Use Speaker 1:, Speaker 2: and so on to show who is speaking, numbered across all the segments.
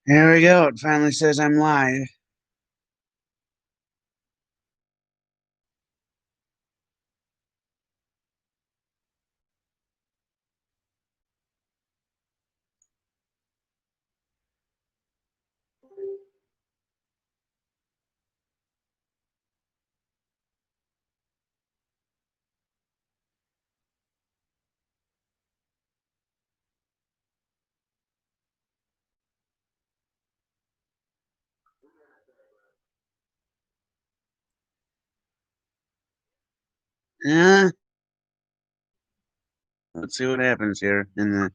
Speaker 1: Here we go. It finally says I'm live. Yeah, let's see what happens here. Yeah,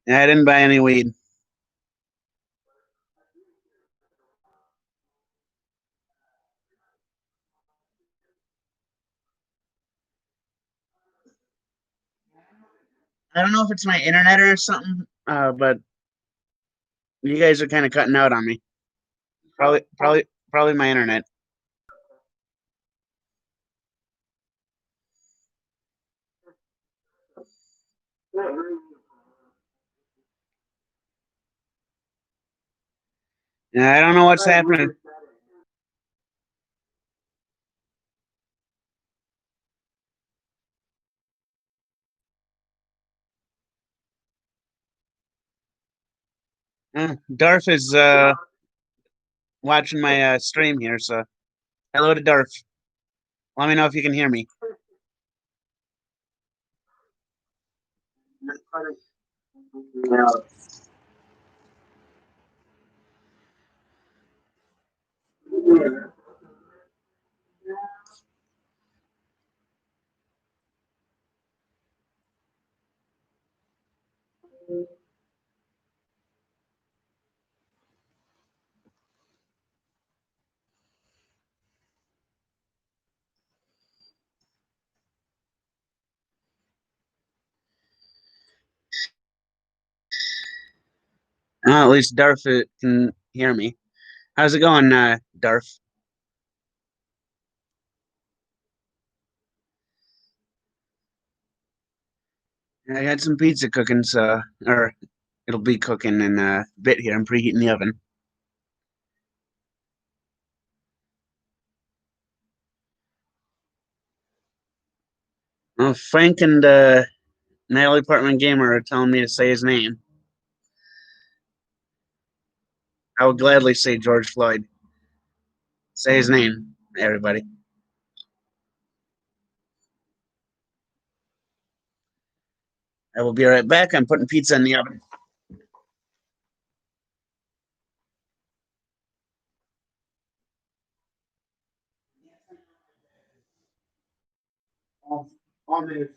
Speaker 1: I didn't buy any weed. I don't know if it's my internet or something, but you guys are kind of cutting out on me. Probably my internet. Yeah, I don't know what's happening. Darth is watching my stream here, so hello to Darth. Let me know if you can hear me. At least Darth can hear me. How's it going, Darth? I got some pizza cooking, so or it'll be cooking in a bit here. I'm preheating the oven. Well, Frank and Natalie Portman Gamer are telling me to say his name. I will gladly say George Floyd. Say his name, everybody. I will be right back. I'm putting pizza in the oven. All minutes.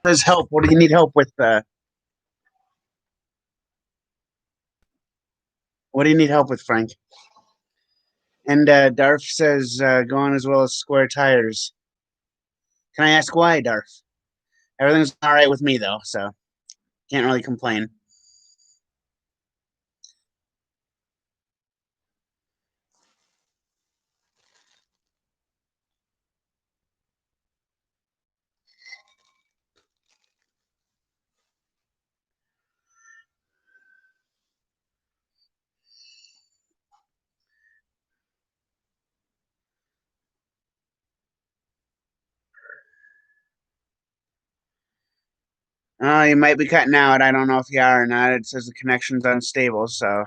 Speaker 1: Says help. What do you need help with? What do you need help with, Frank? And Darf says going as well as square tires. Can I ask why, Darf? Everything's all right with me though, so can't really complain. Oh, you might be cutting out. I don't know if you are or not. It says the connection's unstable, so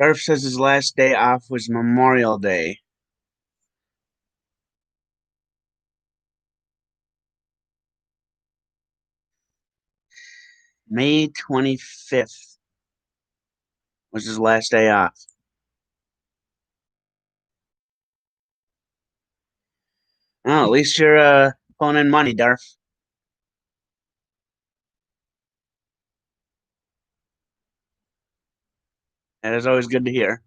Speaker 1: Darf says his last day off was Memorial Day. May 25th was his last day off. Oh, at least you're pulling in money, Darf. That is always good to hear.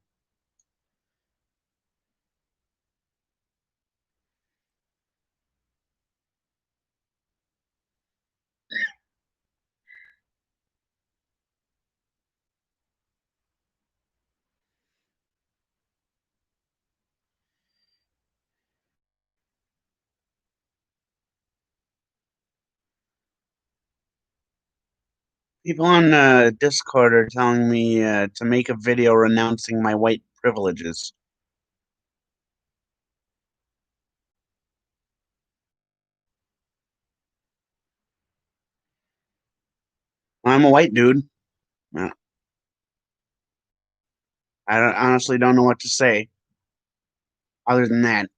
Speaker 1: People on Discord are telling me to make a video renouncing my white privileges. I'm a white dude. Uh, honestly don't know what to say other than that.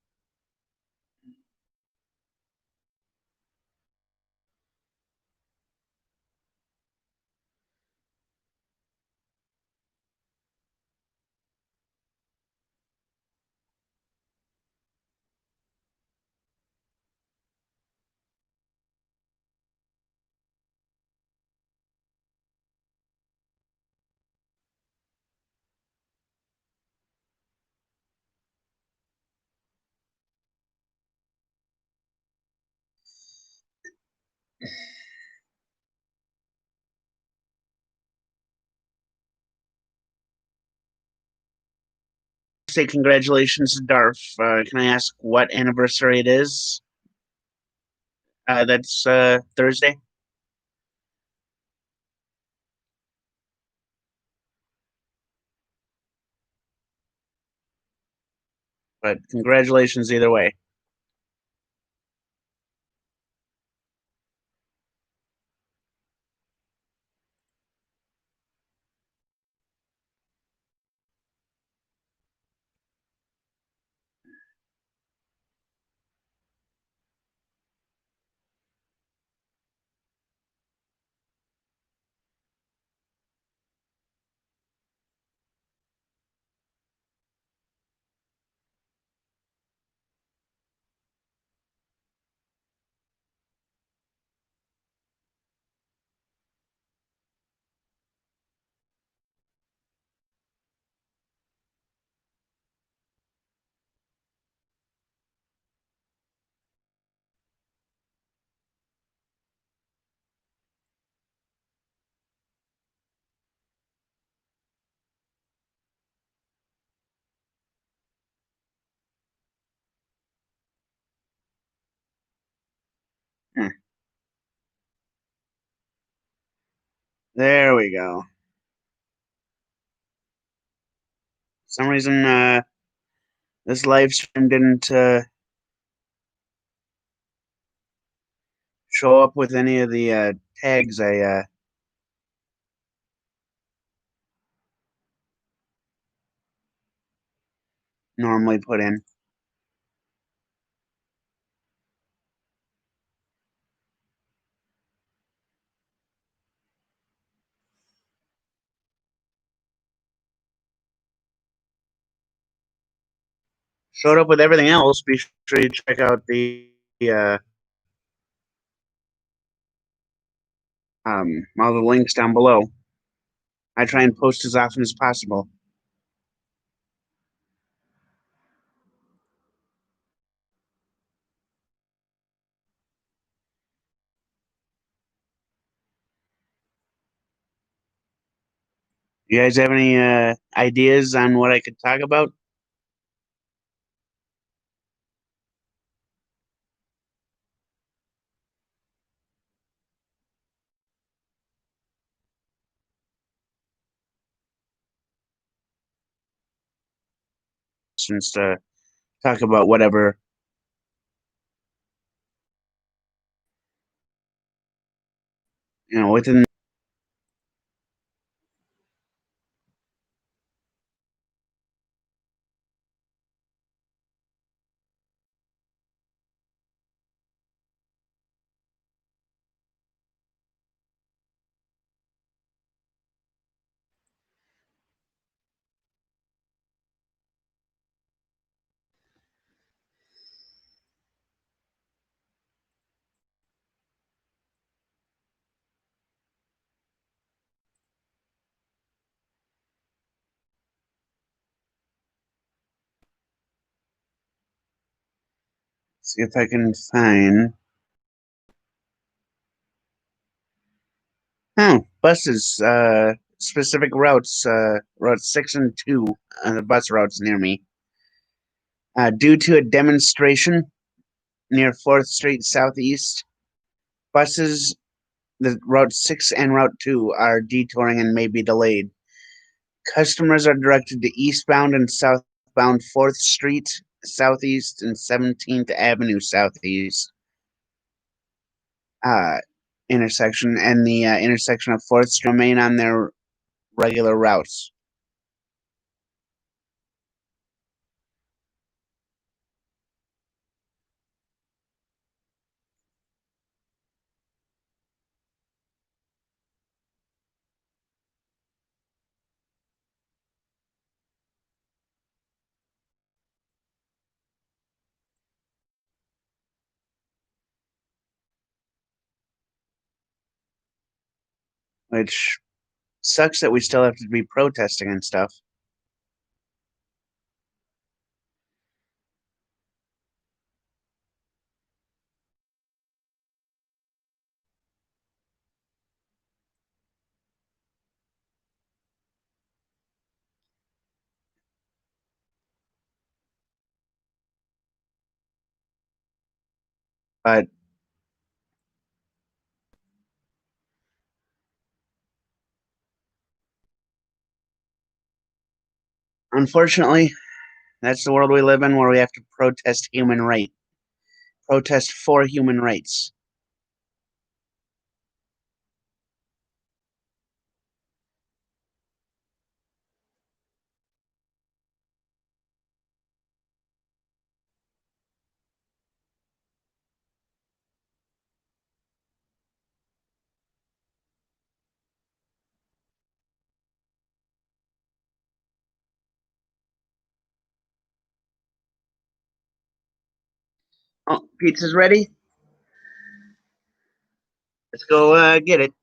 Speaker 1: Say congratulations to Darf. Can I ask what anniversary it is? That's Thursday. But congratulations either way. There we go. For some reason, this live stream didn't show up with any of the tags I normally put in. Showed up with everything else. Be sure you check out the all the links down below. I try and post as often as possible. You guys have any ideas on what I could talk about? Since to talk about whatever within. See if I can find. Oh, buses. Specific routes. Routes 6 and 2. The bus routes near me. Due to a demonstration near 4th Street Southeast, buses, the Route 6 and Route 2, are detouring and may be delayed. Customers are directed to eastbound and southbound 4th Street Southeast and 17th Avenue Southeast uh, intersection, and the intersection of 4th Street remain on their regular routes. Which sucks that we still have to be protesting and stuff. But unfortunately, that's the world we live in, where we have to protest human right, protest for human rights. Oh, pizza's ready. Let's go get it.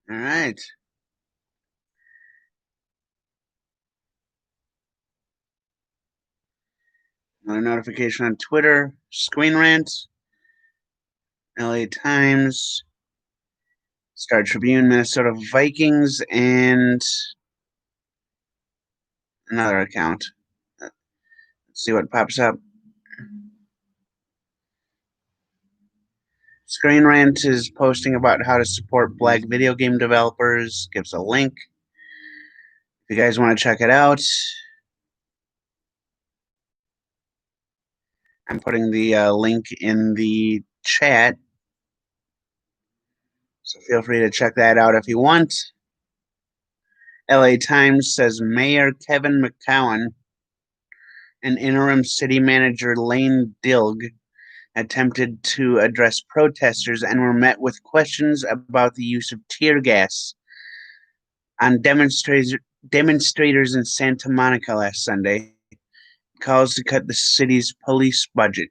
Speaker 1: All right. Another notification on Twitter. Screen Rant. LA Times. Star Tribune, Minnesota Vikings, and another account. Let's see what pops up. Screen Rant is posting about how to support Black video game developers. Gives a link. If you guys want to check it out, I'm putting the link in the chat. So feel free to check that out if you want. LA Times says Mayor Kevin McCowan and interim city manager Lane Dilg attempted to address protesters and were met with questions about the use of tear gas on demonstrators in Santa Monica last Sunday. Calls to cut the city's police budget.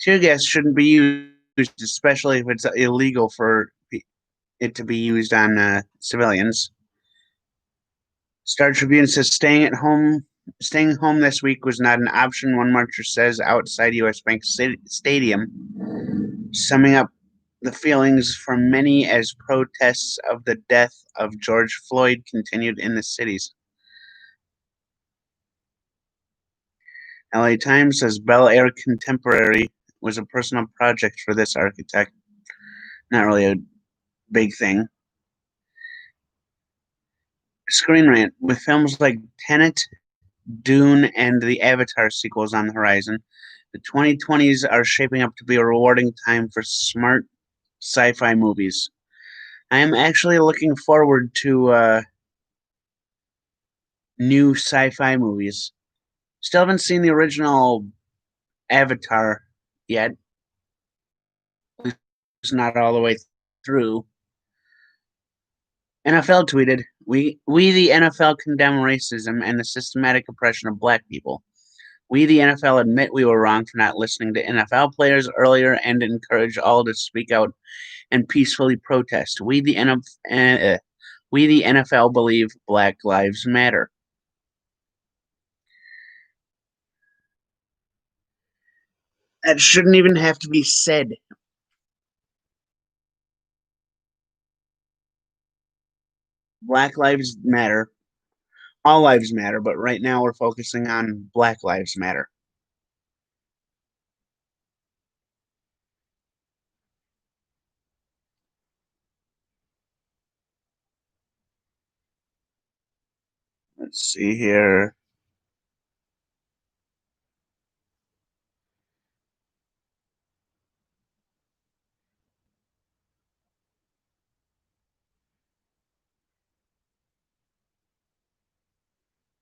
Speaker 1: Tear gas shouldn't be used, especially if it's illegal for it to be used on civilians. Star Tribune says staying home this week was not an option, one marcher says outside US Bank Stadium, summing up the feelings from many as protests of the death of George Floyd continued in the cities. LA Times says Bel Air Contemporary was a personal project for this architect. Not really a big thing. Screen Rant, with films like Tenet, Dune, and the Avatar sequels on the horizon, the 2020s are shaping up to be a rewarding time for smart sci-fi movies. I am actually looking forward to new sci-fi movies. Still haven't seen the original Avatar yet. It's not all the way through. NFL tweeted, we the NFL condemn racism and the systematic oppression of black people. We the NFL admit we were wrong for not listening to NFL players earlier and encourage all to speak out and peacefully protest. We the NFL believe Black Lives Matter. That shouldn't even have to be said. Black Lives Matter. All lives matter, but right now we're focusing on Black Lives Matter. Let's see here.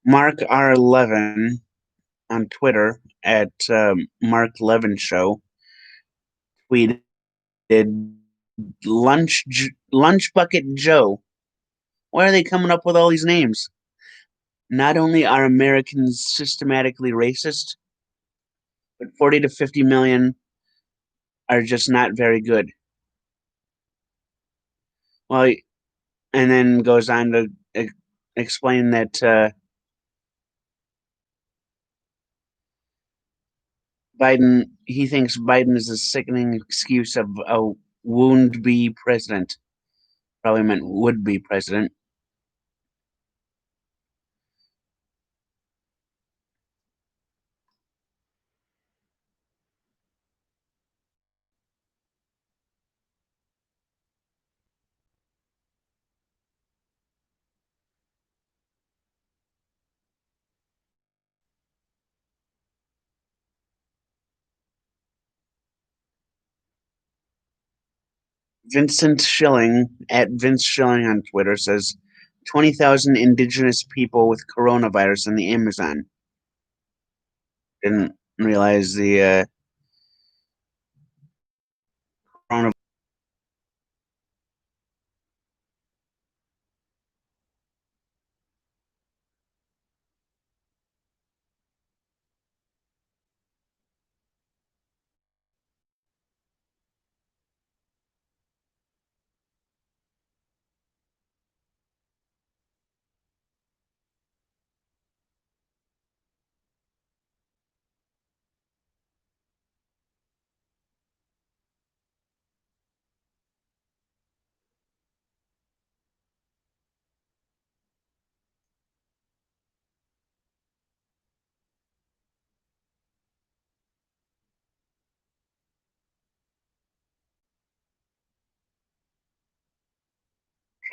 Speaker 1: Mark R11 on Twitter at Mark Levin Show tweeted Lunch Bucket Joe. Why are they coming up with all these names? Not only are Americans systematically racist, but 40 to 50 million are just not very good. Well, and then goes on to explain that he thinks Biden is a sickening excuse of a would-be president. Probably meant would-be president. Vincent Schilling at Vince Schilling on Twitter says 20,000 indigenous people with coronavirus in the Amazon. Didn't realize the coronavirus.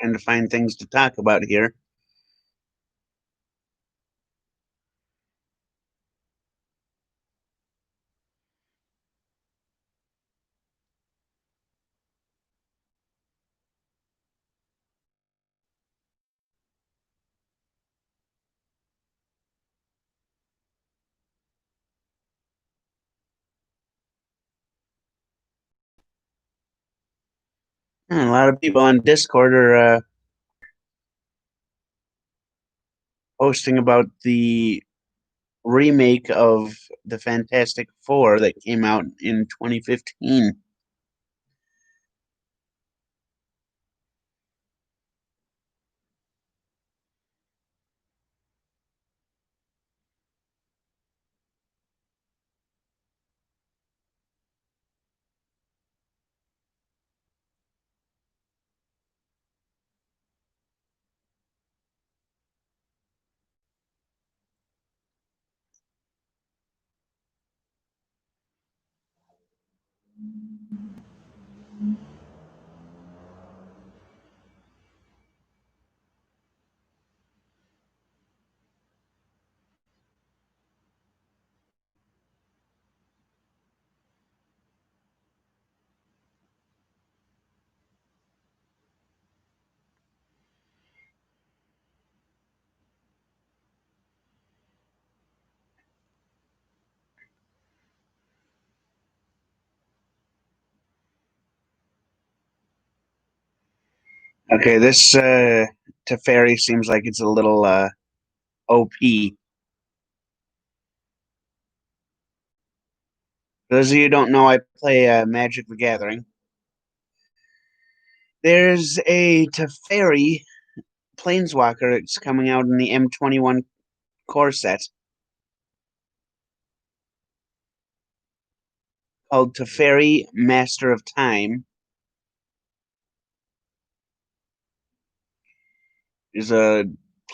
Speaker 1: Trying to find things to talk about here. A lot of people on Discord are posting about the remake of the Fantastic Four that came out in 2015. Okay, this Teferi seems like it's a little OP. For those of you who don't know, I play Magic the Gathering. There's a Teferi Planeswalker. It's coming out in the M21 core set called Teferi Master of Time. Is a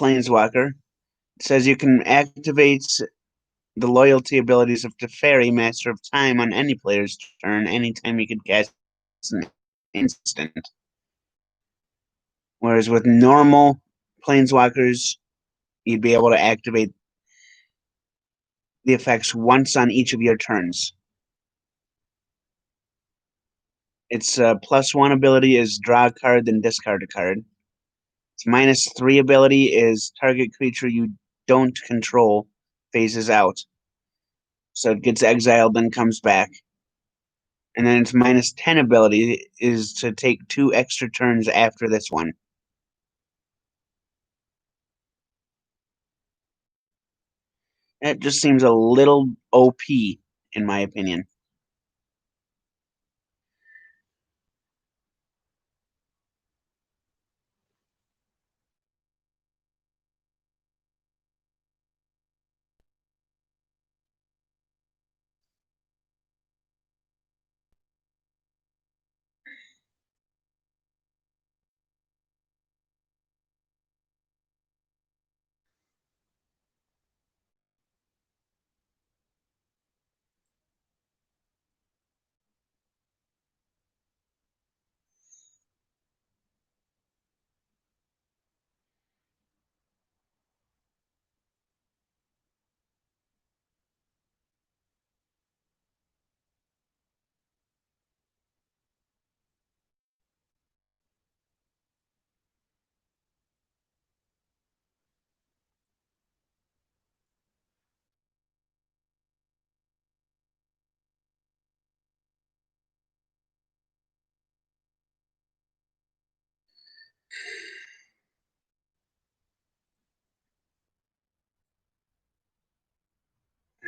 Speaker 1: Planeswalker. It says you can activate the loyalty abilities of Teferi, Master of Time, on any player's turn anytime you can cast an instant. Whereas with normal Planeswalkers, you'd be able to activate the effects once on each of your turns. Its +1 ability is draw a card, then discard a card. Its -3 ability is target creature you don't control phases out. So it gets exiled, then comes back. And then its -10 ability is to take 2 extra turns after this one. It just seems a little OP, in my opinion.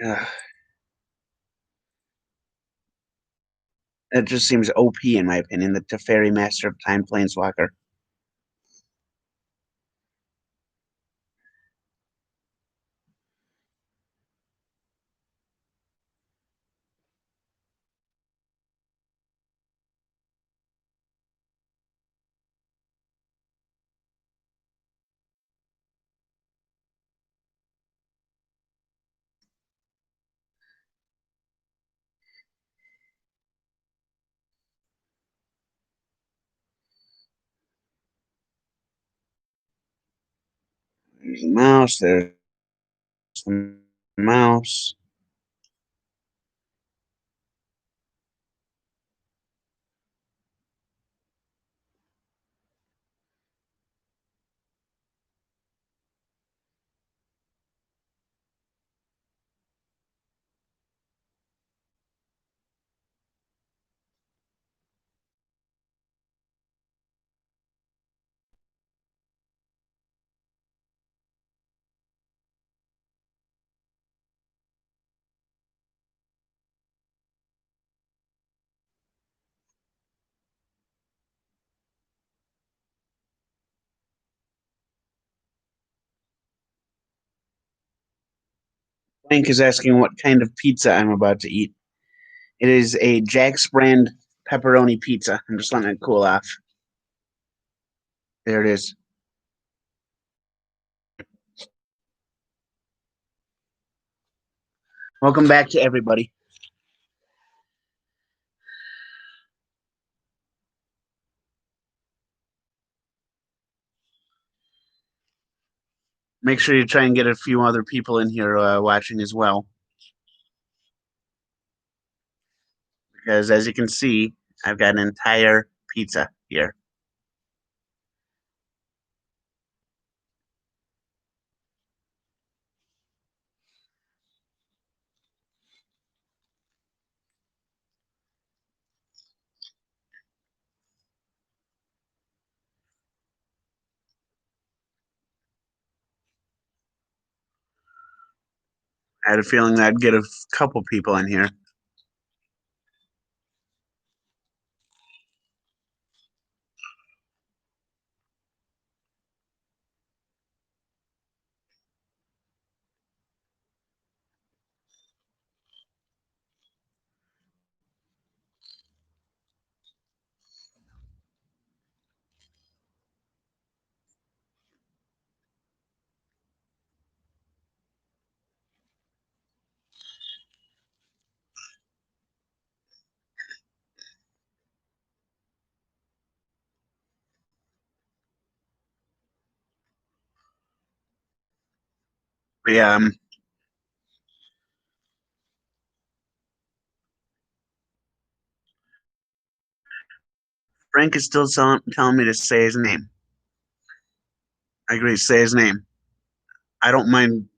Speaker 1: Ugh. It just seems OP, in my opinion, the Teferi Master of Time Planeswalker. Mouse. There's the mouse. Frank is asking what kind of pizza I'm about to eat. It is a Jack's brand pepperoni pizza. I'm just letting it cool off. There it is. Welcome back to everybody. Make sure you try and get a few other people in here watching as well. Because as you can see, I've got an entire pizza here. I had a feeling that I'd get a couple people in here. But yeah, Frank is still telling me to say his name. I agree, say his name. I don't mind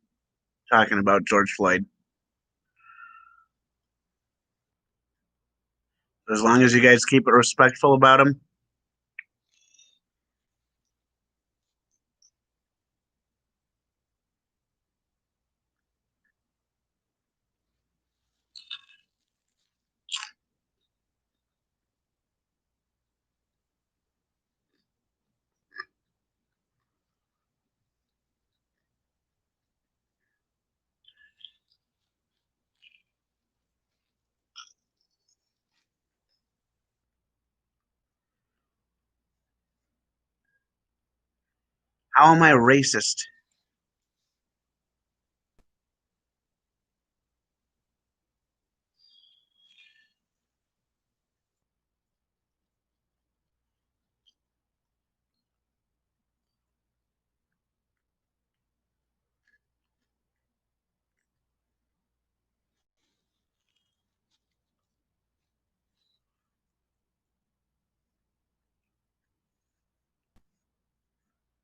Speaker 1: talking about George Floyd. As long as you guys keep it respectful about him. How am I racist?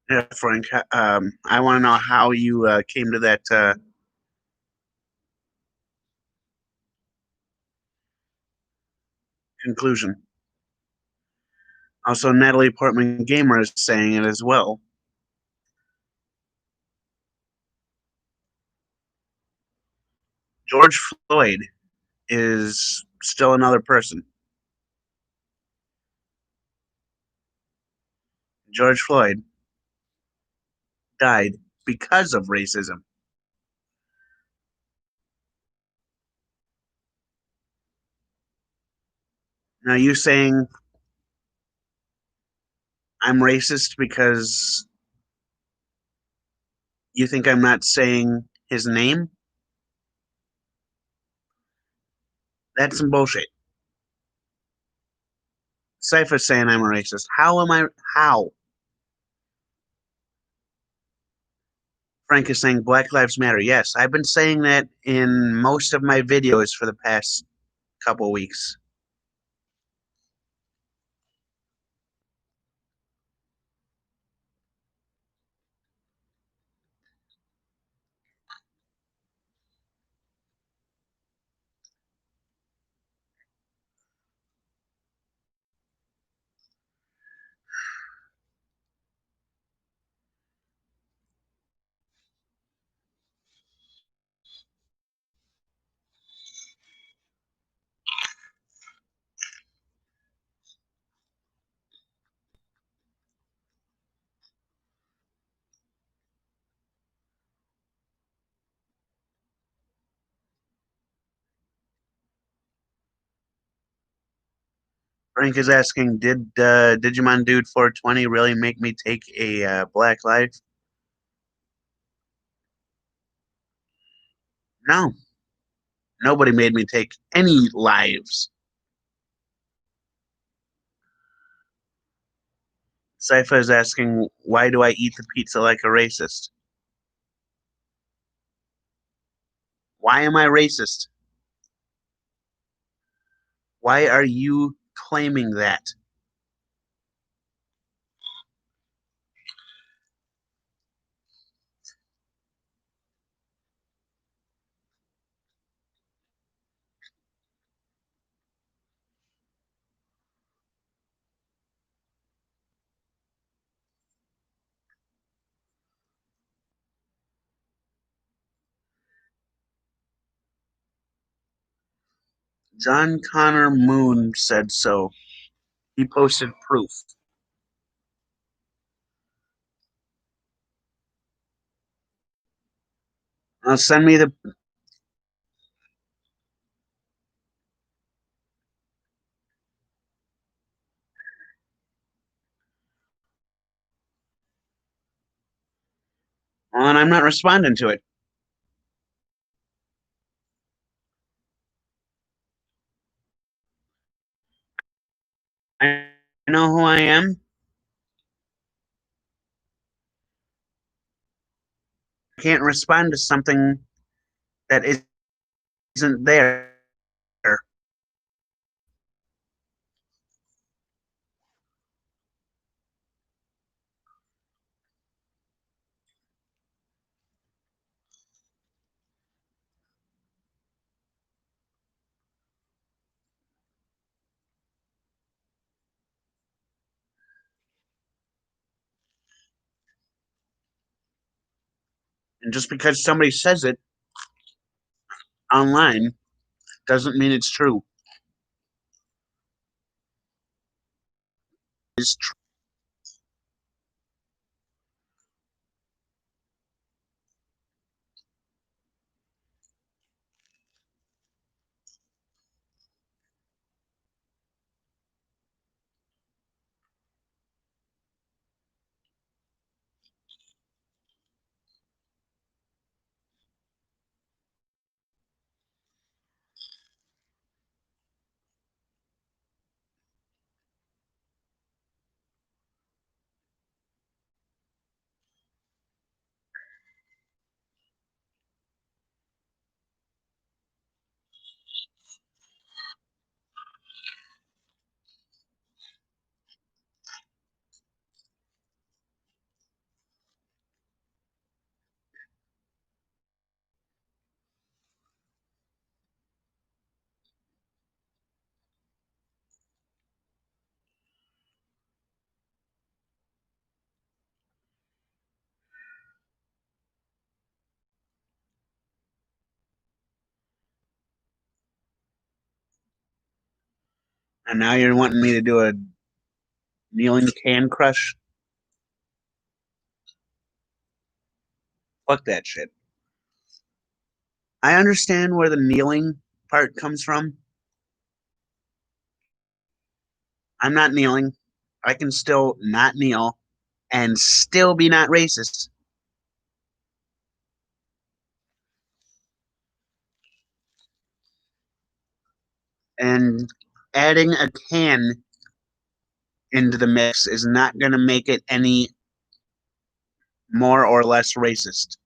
Speaker 1: Yeah, Frank. I want to know how you came to that conclusion. Also, Natalie Portman Gamer is saying it as well. George Floyd is still another person. George Floyd died because of racism. Now, you saying I'm racist because you think I'm not saying his name? That's some bullshit. Cypher's saying I'm a racist. How am I? How? Frank is saying Black Lives Matter. Yes, I've been saying that in most of my videos for the past couple weeks. Frank is asking, did Digimon Dude 420 really make me take a black life? No, nobody made me take any lives. Sypha is asking, why do I eat the pizza like a racist? Why am I racist? Why are you claiming that? John Connor Moon said so. He posted proof. Send me the. And I'm not responding to it. I know who I am. I can't respond to something that isn't there. And just because somebody says it online doesn't mean it's true. It's true. And now you're wanting me to do a kneeling can crush? Fuck that shit. I understand where the kneeling part comes from. I'm not kneeling. I can still not kneel and still be not racist. And adding a can into the mix is not going to make it any more or less racist.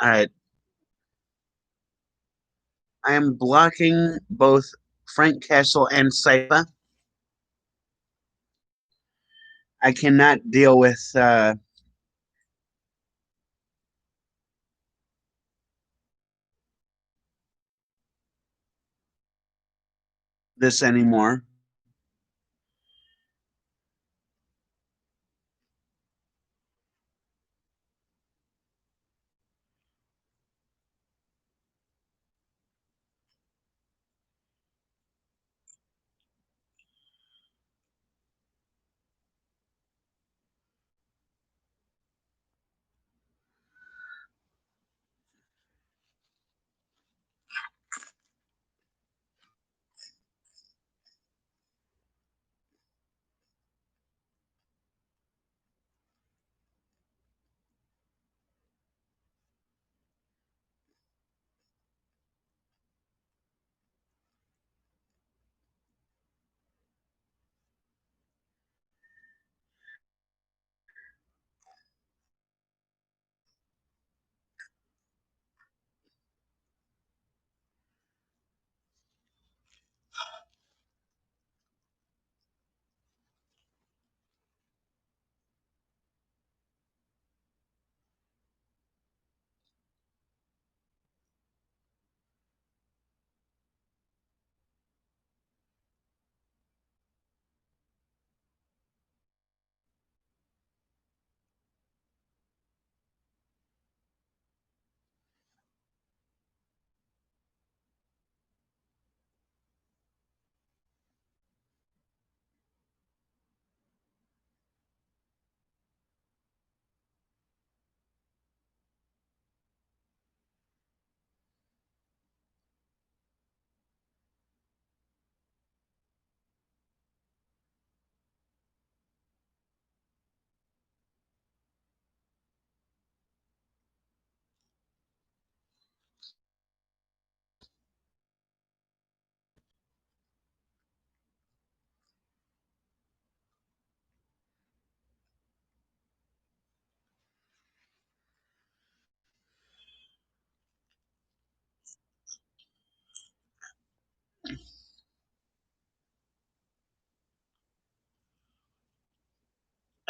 Speaker 1: All right. I am blocking both Frank Castle and Saifa. I cannot deal with this anymore.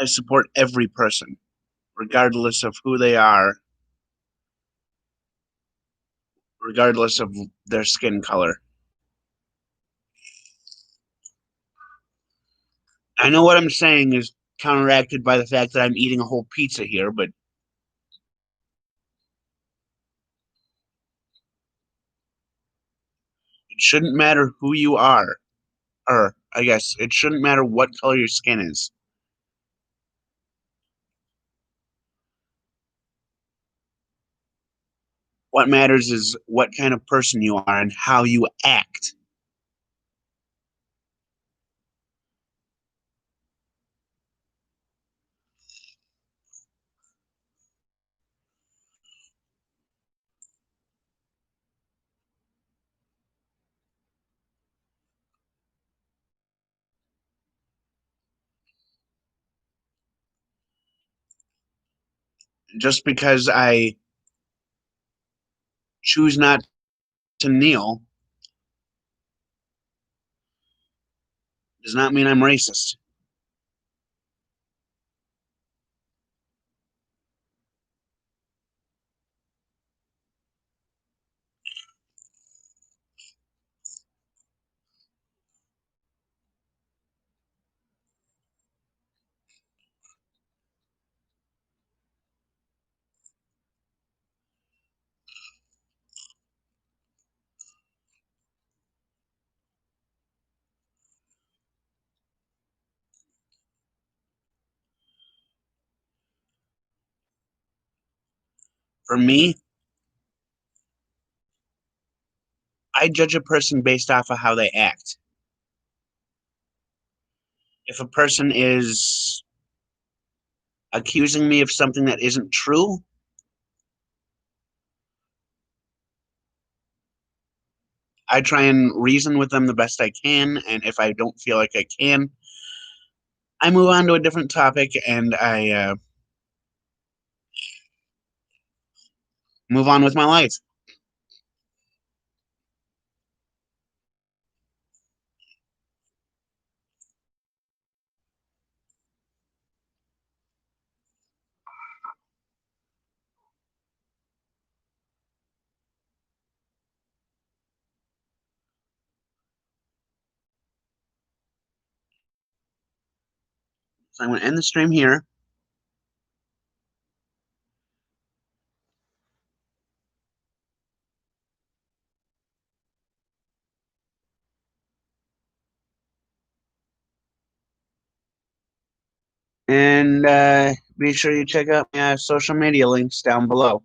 Speaker 1: I support every person, regardless of who they are, regardless of their skin color. I know what I'm saying is counteracted by the fact that I'm eating a whole pizza here, but it shouldn't matter who you are. Or, I guess, it shouldn't matter what color your skin is. What matters is what kind of person you are and how you act. Just because I choose not to kneel does not mean I'm racist. For me, I judge a person based off of how they act. If a person is accusing me of something that isn't true, I try and reason with them the best I can. And if I don't feel like I can, I move on to a different topic and I move on with my life. So I'm going to end the stream here. And be sure you check out my social media links down below.